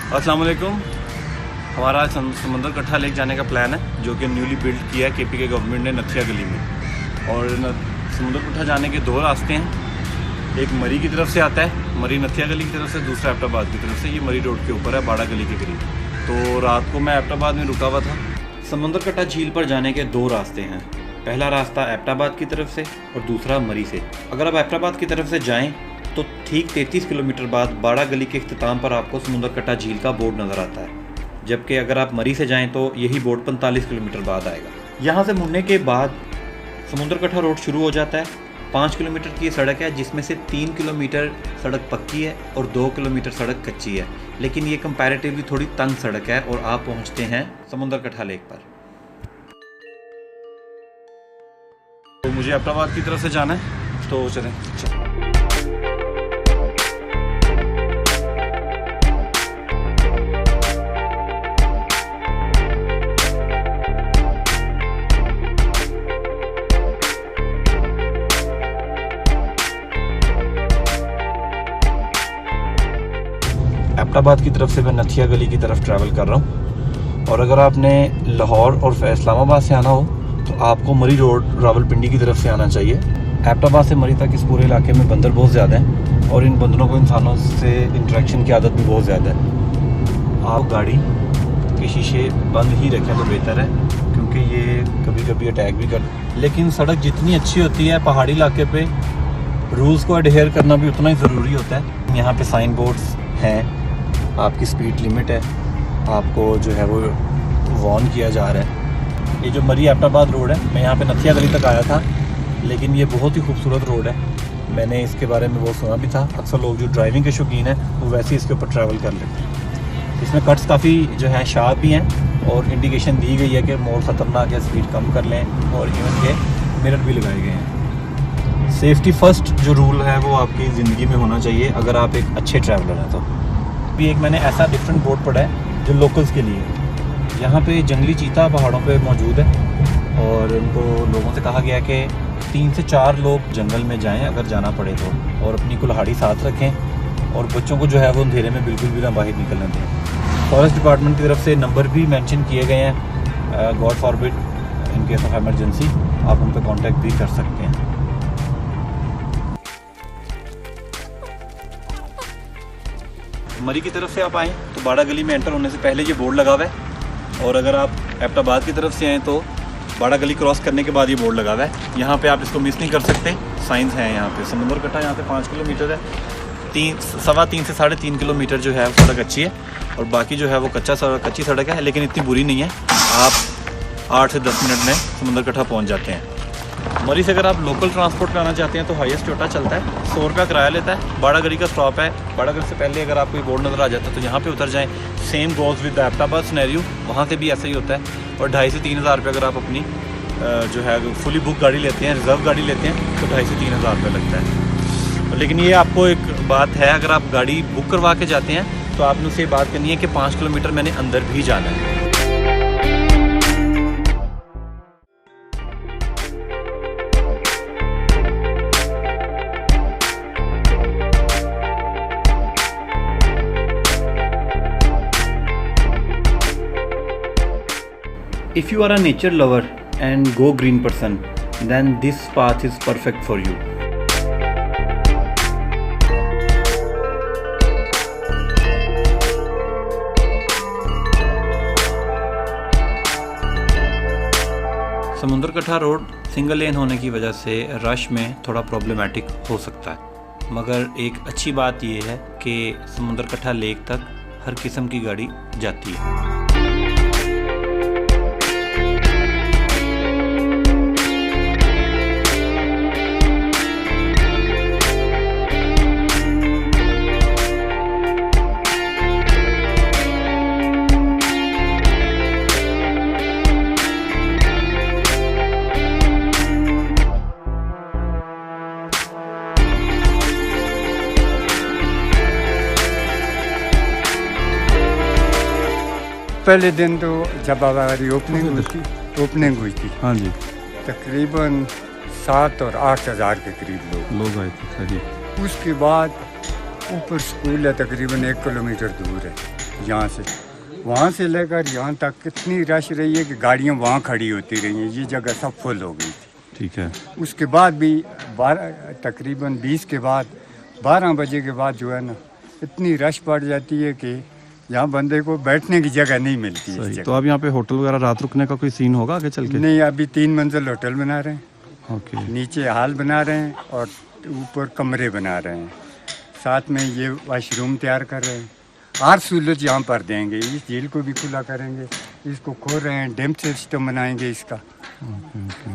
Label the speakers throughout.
Speaker 1: अस्सलाम वालेकुम। हमारा समंदर कट्ठा लेक जाने का प्लान है जो कि न्यूली बिल्ड किया है केपी के गवर्नमेंट ने नथिया गली में। और समंदर कट्ठा जाने के दो रास्ते हैं, एक मरी की तरफ से आता है, मरी नथिया गली की तरफ से, दूसरा एबटाबाद की तरफ से। ये मरी रोड के ऊपर है, बाड़ा गली के करीब। तो रात को मैं एबटाबाद में रुका हुआ था। समंदर कट्ठा झील पर जाने के दो रास्ते हैं, पहला रास्ता एबटाबाद की तरफ से और दूसरा मरी से। अगर आप एबटाबाद की तरफ से जाएं तो ठीक 33 किलोमीटर बाद बाड़ा गली के इख्तिताम पर आपको समंदर कट्ठा झील का बोर्ड नज़र आता है, जबकि अगर आप मरी से जाएं तो यही बोर्ड 45 किलोमीटर बाद आएगा। यहाँ से मुड़ने के बाद समंदर कट्ठा रोड शुरू हो जाता है। 5 किलोमीटर की सड़क है जिसमें से 3 किलोमीटर सड़क पक्की है और 2 किलोमीटर सड़क कच्ची है, लेकिन ये कंपैरेटिवली थोड़ी तंग सड़क है और आप पहुँचते हैं समंदर कट्ठा लेक पर। तो मुझे एबटाबाद की तरफ से जाना है, तो चलें। एबटाबाद की तरफ से मैं नथिया गली की तरफ ट्रैवल कर रहा हूँ। और अगर आपने लाहौर और इस्लामाबाद से आना हो तो आपको मरी रोड रावलपिंडी की तरफ से आना चाहिए। एबटाबाद से मरी तक इस पूरे इलाके में बंदर बहुत ज़्यादा हैं और इन बंदरों को इंसानों से इंटरेक्शन की आदत भी बहुत ज़्यादा है। आप गाड़ी के शीशे बंद ही रखें तो बेहतर है, क्योंकि ये कभी कभी अटैक भी कर। लेकिन सड़क जितनी अच्छी होती है पहाड़ी इलाके पे, रूल्स को अडहेयर करना भी उतना ही ज़रूरी होता है। यहाँ पे साइन बोर्ड्स हैं, आपकी स्पीड लिमिट है, आपको जो है वो वार्न किया जा रहा है। ये जो मरी एबटाबाद रोड है, मैं यहाँ पे नथिया गली तक आया था, लेकिन ये बहुत ही खूबसूरत रोड है। मैंने इसके बारे में बहुत सुना भी था। अक्सर लोग जो ड्राइविंग के शौकीन हैं वो वैसे ही इसके ऊपर ट्रैवल कर लेते हैं। इसमें कट्स काफ़ी जो है शार्प भी हैं और इंडिकेशन दी गई है कि मोड़ ख़तरनाक है, स्पीड कम कर लें, और इवन के मिरर भी लगाए गए हैं। सेफ्टी फर्स्ट जो रूल है वो आपकी ज़िंदगी में होना चाहिए अगर आप एक अच्छे ट्रैवलर हैं। तो भी एक मैंने ऐसा डिफरेंट बोर्ड पढ़ा है जो लोकल्स के लिए। यहाँ पे जंगली चीता पहाड़ों पे मौजूद है और उनको लोगों से कहा गया है कि 3 से 4 लोग जंगल में जाएं अगर जाना पड़े तो, और अपनी कुल्हाड़ी साथ रखें और बच्चों को जो है वो अंधेरे में बिल्कुल भी ना बाहर निकलने दें। फॉरेस्ट डिपार्टमेंट की तरफ से नंबर भी मेंशन किए गए हैं, God forbid in case of emergency आप उन पर कॉन्टैक्ट भी कर सकते हैं। मरी की तरफ से आप आएँ तो बाड़ा गली में एंटर होने से पहले ये बोर्ड लगा हुआ है, और अगर आप एबटाबाद की तरफ से आएँ तो बाड़ा गली क्रॉस करने के बाद ये बोर्ड लगा हुआ है। यहाँ पे आप इसको मिस नहीं कर सकते, साइंस हैं यहाँ पे। समंदर कट्ठा यहाँ से 5 किलोमीटर है, 3.25 से 3.5 किलोमीटर जो है सड़क अच्छी है और बाकी जो है वो कच्ची सड़क है, लेकिन इतनी बुरी नहीं है। आप 8 से 10 मिनट में समंदर कट्ठा पहुँच जाते हैं। मरी से अगर आप लोकल ट्रांसपोर्ट कराना चाहते हैं तो हाईएस्ट टोटा चलता है, 100 रुपया किराया लेता है। बाड़ा गली का स्टॉप है, बाड़ा गली से पहले अगर आपको बोर्ड नज़र आ जाता है तो यहाँ पे उतर जाएं। Same goes with Abbottabad scenario, वहाँ से भी ऐसा ही होता है। और 2,500 से 3,000 रुपये अगर आप अपनी जो है फुली बुक गाड़ी लेते हैं, रिजर्व गाड़ी लेते हैं, तो 2,500 से 3,000 रुपये लगता है। लेकिन ये आपको एक बात है, अगर आप गाड़ी बुक करवा के जाते हैं तो आपने उससे बात करनी है कि 5 किलोमीटर मैंने अंदर भी जाना है। If you are a nature lover and go green person, then this path is perfect for you. समंदर कट्ठा रोड सिंगल लेन होने की वजह से रश में थोड़ा प्रॉब्लमेटिक हो सकता है, मगर एक अच्छी बात यह है कि समंदर कट्ठा लेक तक हर किस्म की गाड़ी जाती है।
Speaker 2: पहले दिन तो जब हमारी ओपनिंग हुई थी,
Speaker 1: हाँ जी,
Speaker 2: तकरीबन 7 और 8 हज़ार के करीब लोग
Speaker 1: आए थे।
Speaker 2: उसके बाद ऊपर स्कूल है, तकरीबन 1 किलोमीटर दूर है। यहाँ से, वहाँ से लेकर यहाँ तक कितनी रश रही है कि गाड़ियाँ वहाँ खड़ी होती रही हैं। ये जगह सब फुल हो गई थी।
Speaker 1: ठीक है।
Speaker 2: उसके बाद भी तकरीबन 20 के बाद 12 बजे के बाद जो है ना, इतनी रश पड़ जाती है कि यहाँ बंदे को बैठने की जगह नहीं मिलती है।
Speaker 1: सही। तो अब यहाँ पे होटल वगैरह रात रुकने का कोई सीन होगा आगे चल के?
Speaker 2: नहीं, अभी 3 मंजिल होटल बना रहे हैं।
Speaker 1: ओके।
Speaker 2: नीचे हॉल बना रहे हैं और ऊपर कमरे बना रहे हैं। साथ में ये वाशरूम तैयार कर रहे हैं। 8 सहूलत यहाँ पर देंगे। इस झील को भी खुला करेंगे, इसको खोल रहे हैं, डैम सिस्टम बनाएंगे इसका।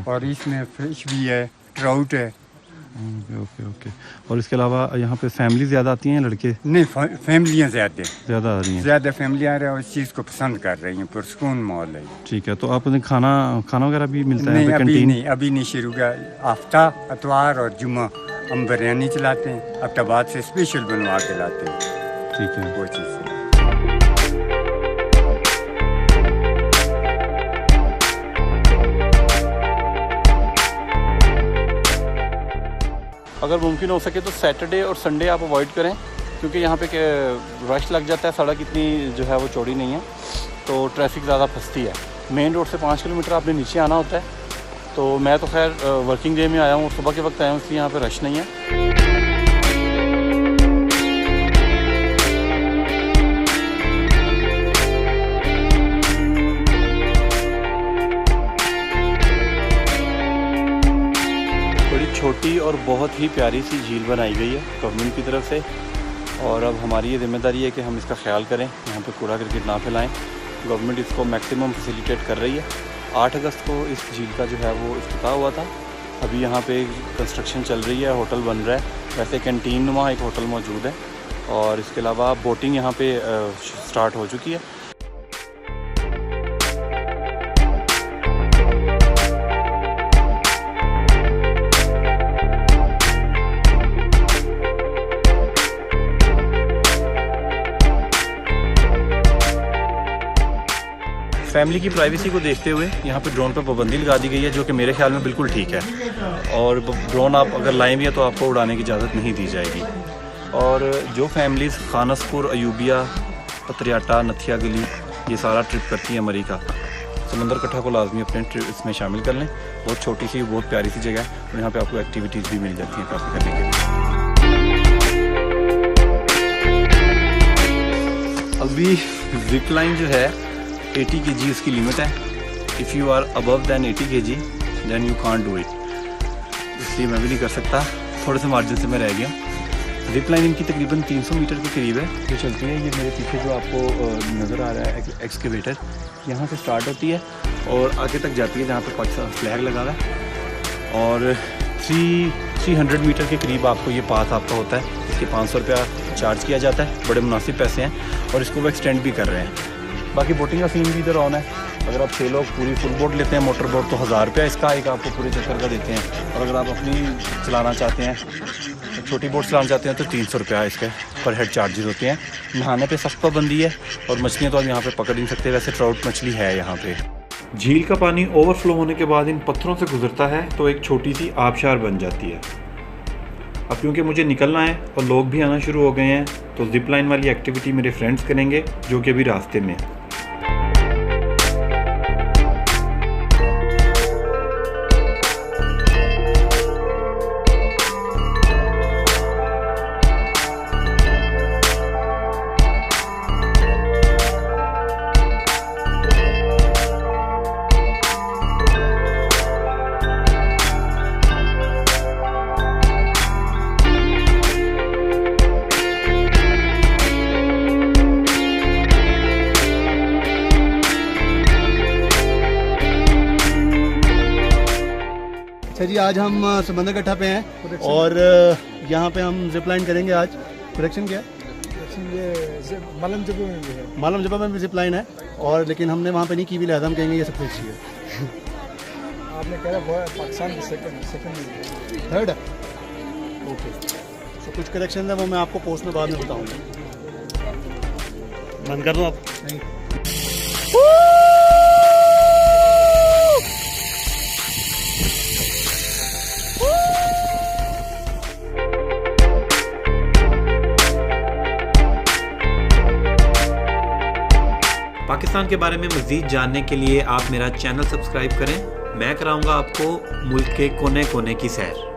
Speaker 2: और इसमें फिश भी है, ट्राउट है।
Speaker 1: Okay okay okay. और इसके अलावा यहाँ पे फैमिली ज़्यादा आती हैं लड़के?
Speaker 2: नहीं, फैमिलियाँ ज़्यादा
Speaker 1: आ रही हैं।
Speaker 2: ज़्यादा फैमिलियाँ आ रही हैं और इस चीज़ को पसंद कर रही हैं। पुरसकून माहौल है।
Speaker 1: ठीक है। तो आप खाना वगैरह भी मिलता है?
Speaker 2: नहीं,
Speaker 1: कैंटीन?
Speaker 2: अभी नहीं शुरू किया। हफ्ता, इतवार और जुम्मा हम बिरयानी चलाते हैं। अब्टाबाद से स्पेशल बनवा के लाते हैं।
Speaker 1: ठीक है।
Speaker 2: वो चीज़ है।
Speaker 1: अगर मुमकिन हो सके तो सैटरडे और संडे आप अवॉइड करें, क्योंकि यहाँ पे रश लग जाता है। सड़क इतनी जो है वो चौड़ी नहीं है, तो ट्रैफिक ज़्यादा फंसती है। मेन रोड से 5 किलोमीटर आपने नीचे आना होता है। तो मैं तो खैर वर्किंग डे में आया हूँ, सुबह के वक्त आया हूँ, इसलिए यहाँ पे रश नहीं है। छोटी और बहुत ही प्यारी सी झील बनाई गई है गवर्नमेंट की तरफ से, और अब हमारी ये जिम्मेदारी है कि हम इसका ख्याल करें, यहाँ पे कूड़ा करकट ना फैलाएं। गवर्नमेंट इसको मैक्सिमम फैसिलिटेट कर रही है। 8 अगस्त को इस झील का जो है वो इफ्तिताह हुआ था। अभी यहाँ पे कंस्ट्रक्शन चल रही है, होटल बन रहा है। वैसे कैंटीन नुमा एक होटल मौजूद है, और इसके अलावा बोटिंग यहाँ पे स्टार्ट हो चुकी है। फैमिली की प्राइवेसी को देखते हुए यहाँ पे ड्रोन पर पाबंदी लगा दी गई है, जो कि मेरे ख्याल में बिल्कुल ठीक है। और ड्रोन आप अगर लाए भी हैं तो आपको उड़ाने की इजाज़त नहीं दी जाएगी। और जो फैमिलीज़ खानसपुर, अयूबिया, पतरियाटा, नथिया गली ये सारा ट्रिप करती हैं अमेरिका, समंदर कट्ठा को लाजमी अपने ट्रिप इसमें शामिल कर लें। बहुत छोटी सी, बहुत प्यारी सी जगह है, और यहाँ पर आपको एक्टिविटीज़ भी मिल जाती हैं काफ़ी करने के लिए। अभी जिप लाइन जो है 80 kg इसकी लिमिट है। If you are above than 80 kg then you can't do it, इसलिए मैं भी नहीं कर सकता। थोड़े से मार्जिन से मैं रह गया। जिप लाइन इनकी तकरीबन 300 मीटर के करीब है जो चलती है। ये मेरे पीछे जो आपको नज़र आ रहा है एक्सकेवेटर, यहाँ से स्टार्ट होती है और आगे तक जाती है जहाँ पे पाकिस्तान फ्लैग लगा हुआ है। और 300 मीटर के करीब आपको ये पास आपका होता है। इसके 500 रुपया चार्ज किया जाता है। बड़े मुनासिब पैसे हैं, और इसको वो एक्सटेंड भी कर रहे हैं। बाकी बोटिंग का सीन भी इधर ऑन है। अगर आप 6 लोग पूरी फुल बोट लेते हैं, मोटर बोट, तो 1000 रुपया इसका एक आपको पूरे चक्कर का देते हैं। और अगर आप अपनी चलाना चाहते हैं, छोटी बोट चलाना चाहते हैं, तो 300 रुपया इसके पर हेड चार्जेस होते हैं। नहाने पे सख्त पाबंदी है, और मछलियाँ तो आप यहाँ पे पकड़ नहीं सकते। वैसे ट्राउट मछली है यहाँ पे। झील का पानी ओवरफ्लो होने के बाद इन पत्थरों से गुजरता है तो एक छोटी सी आबशार बन जाती है। अब क्योंकि मुझे निकलना है और लोग भी आना शुरू हो गए हैं, तो जिप लाइन वाली एक्टिविटी मेरे फ्रेंड्स करेंगे जो कि अभी रास्ते में है।
Speaker 3: जी आज हम समंदर कट्ठा पे हैं और यहाँ पे हम जिप लाइन करेंगे आज। प्रोडक्शन क्या है? ये मालम जबा में भी जिप लाइन है, और लेकिन हमने वहाँ पे नहीं की भी, लिहाजा हम कहेंगे ये सबसे अच्छी है।
Speaker 4: आपने कह रहा पाकिस्तान की सेकंड
Speaker 3: थर्ड है। ओके, तो कुछ करेक्शन है वो मैं आपको पोस्ट में बाद में बताऊँगा। बंद कर दो आप। नहीं,
Speaker 5: पाकिस्तान के बारे में मज़ीद जानने के लिए आप मेरा चैनल सब्सक्राइब करें। मैं कराऊंगा आपको मुल्क के कोने कोने की सैर।